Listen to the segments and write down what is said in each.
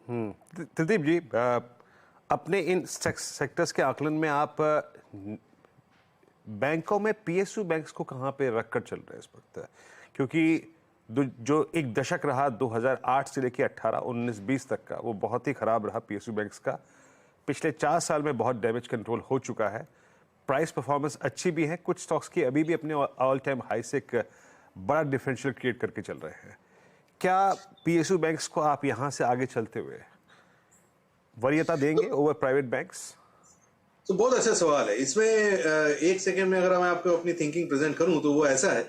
त्रिदीप जी, अपने इन सेक्टर्स के आकलन में आप बैंकों में पीएसयू बैंक्स को कहाँ पे रखकर चल रहे हैं इस वक्त? क्योंकि जो एक दशक रहा 2008 से लेकर 18, 19, 20 तक का, वो बहुत ही खराब रहा पीएसयू बैंक्स का। पिछले 4 साल में बहुत डैमेज कंट्रोल हो चुका है। प्राइस परफॉर्मेंस अच्छी भी है, कुछ स्टॉक्स की अभी भी अपने ऑल टाइम हाई से एक बड़ा डिफरेंशियल क्रिएट करके चल रहे हैं। क्या पीएसयू बैंक्स को आप यहां से आगे चलते हुए वरीयता देंगे ओवर प्राइवेट बैंक्स? तो बहुत अच्छा सवाल है। इसमें एक सेकंड में अगर मैं आपको अपनी थिंकिंग प्रेजेंट करूं तो वो ऐसा है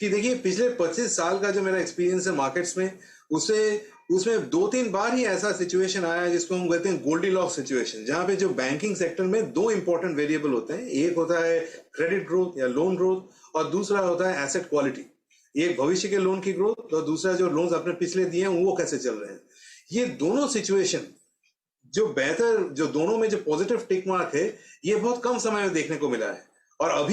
कि देखिए, पिछले 25 साल का जो मेरा एक्सपीरियंस है मार्केट्स में, उसमें 2-3 बार ही ऐसा सिचुएशन आया है जिसको हम कहते हैं गोल्डीलॉक्स सिचुएशन, जहां पे जो बैंकिंग सेक्टर में 2 इंपॉर्टेंट वेरिएबल होते हैं। एक होता है क्रेडिट ग्रोथ या लोन ग्रोथ, और दूसरा होता है एसेट क्वालिटी। एक भविष्य के लोन की ग्रोथ, और दूसरा जो लोन्स आपने पिछले दिए हैं वो कैसे चल रहे हैं। ये दोनों सिचुएशन जो दोनों में जो पॉजिटिव टिक मार्क है, ये बहुत कम समय में देखने को मिला है। और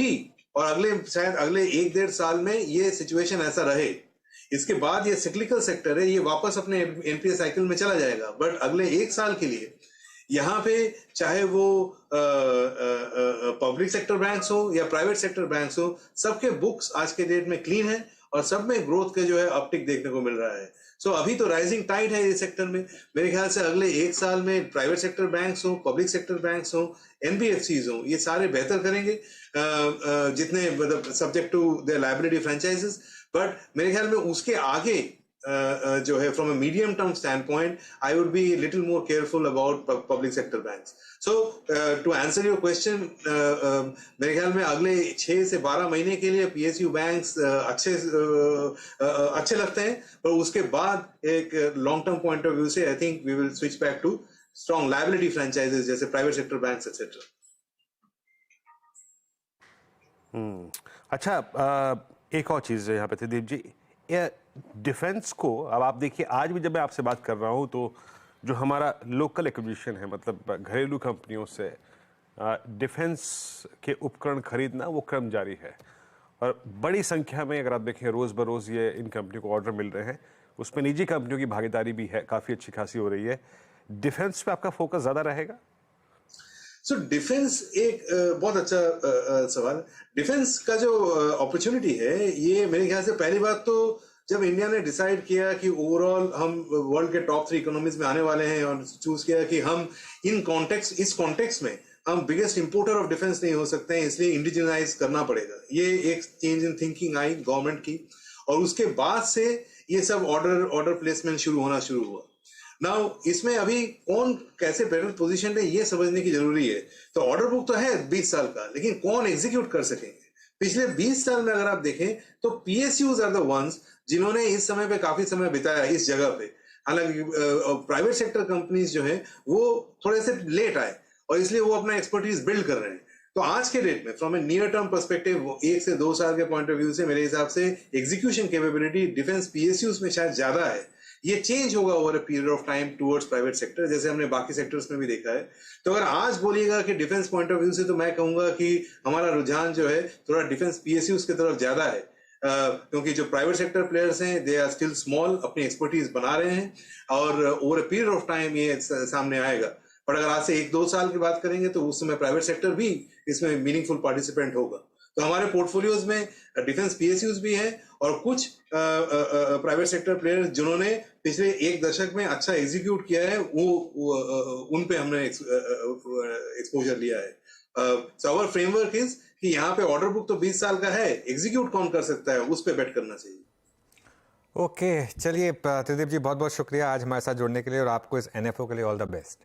शायद अगले 1-1.5 साल में ये सिचुएशन ऐसा रहे। इसके बाद ये सिक्लिकल सेक्टर है, ये वापस अपने एनपीए साइकिल में चला जाएगा। बट अगले 1 साल के लिए यहाँ पे चाहे वो पब्लिक सेक्टर बैंक्स हो या प्राइवेट सेक्टर बैंक्स हो, सबके बुक्स आज के डेट में क्लीन है और सब में ग्रोथ के जो है अपटिक देखने को मिल रहा है। सो अभी तो राइजिंग टाइड है इस सेक्टर में। मेरे ख्याल से अगले 1 साल में प्राइवेट सेक्टर बैंक्स हो, पब्लिक सेक्टर बैंक्स हो, एनबीएफसीज हो, ये सारे बेहतर करेंगे, जितने मतलब subject to their liability franchises. But मेरे ख्याल में उसके आगे जो है from a medium term stand I would be little more careful about public sector banks. So to answer your question, मेरे ख्याल में अगले 6 से 12 महीने के लिए पीएसयू बैंक्स अच्छे लगते हैं, पर उसके बाद एक long term point of view से I think we will switch back to strong liability franchises जैसे प्राइवेट सेक्टर बैंक्स एक्सेट्रा। अच्छा, एक और चीज़ है यहाँ पे त्रिदीप जी, डिफेंस को अब आप देखिए, आज भी जब मैं आपसे बात कर रहा हूँ तो जो हमारा लोकल एक्विजिशन है, मतलब घरेलू कंपनियों से डिफेंस के उपकरण खरीदना, वो क्रम जारी है। और बड़ी संख्या में अगर आप देखें रोज़ बरोज़ ये इन कंपनियों को ऑर्डर मिल रहे हैं, उसमें निजी कंपनियों की भागीदारी भी है, काफ़ी अच्छी खासी हो रही है। डिफेंस पे आपका फोकस ज़्यादा रहेगा? सो डिफेंस एक बहुत अच्छा सवाल। डिफेंस का जो अपॉर्चुनिटी है, ये मेरे ख्याल से पहली बात तो जब इंडिया ने डिसाइड किया कि ओवरऑल हम वर्ल्ड के टॉप 3 इकोनॉमीज में आने वाले हैं और चूज किया कि हम इस कॉन्टेक्स्ट में हम बिगेस्ट इंपोर्टर ऑफ डिफेंस नहीं हो सकते हैं, इसलिए इंडिजिनाइज करना पड़ेगा। ये एक change in thinking I government की, और उसके बाद से ये सब ऑर्डर प्लेसमेंट शुरू हुआ। नाउ इसमें अभी कौन कैसे बेटर पोजीशन है ये समझने की जरूरी है। तो ऑर्डर बुक तो है 20 साल का, लेकिन कौन एग्जीक्यूट कर सकेंगे? पिछले 20 साल में अगर आप देखें तो पीएसयूज आर द वंस जिन्होंने इस समय पे काफी समय बिताया इस जगह पे। हालांकि प्राइवेट सेक्टर कंपनीज जो है वो थोड़े से लेट आए और इसलिए वो अपना एक्सपर्टीज बिल्ड कर रहे हैं। तो आज के डेट में from A near term perspective 1 से 2 साल के पॉइंट ऑफ व्यू से मेरे हिसाब से एग्जीक्यूशन कैपेबिलिटी डिफेंस पीएसयूज में शायद ज्यादा है। ये चेंज होगा over a period of time towards private sector, जैसे हमने बाकी सेक्टर्स में भी देखा है। तो अगर आज बोलिएगा कि डिफेंस पॉइंट ऑफ व्यू से, तो मैं कहूंगा कि हमारा रुझान जो है थोड़ा डिफेंस पीएसयूज की तरफ ज्यादा है, क्योंकि जो प्राइवेट सेक्टर प्लेयर्स हैं दे आर स्टिल स्मॉल, अपनी एक्सपर्टीज बना रहे हैं और over a period of time ये सामने आएगा। पर अगर आज से 1-2 साल की बात करेंगे तो उस समय प्राइवेट सेक्टर भी इसमें मीनिंगफुल पार्टिसिपेंट होगा। तो हमारे पोर्टफोलियोज में डिफेंस पीएसयूज भी है और कुछ प्राइवेट सेक्टर प्लेयर्स जिन्होंने पिछले 1 दशक में अच्छा एग्जीक्यूट किया है, वो उन पे हमने एक्सपोजर लिया है। सो आवर फ्रेमवर्क इज कि यहाँ पे ऑर्डर बुक तो 20 साल का है, एग्जीक्यूट कौन कर सकता है उस पे बेट करना चाहिए। ओके, चलिए त्रिदीप जी, बहुत बहुत शुक्रिया आज हमारे साथ जुड़ने के लिए, और आपको इस एनएफओ के लिए ऑल द बेस्ट।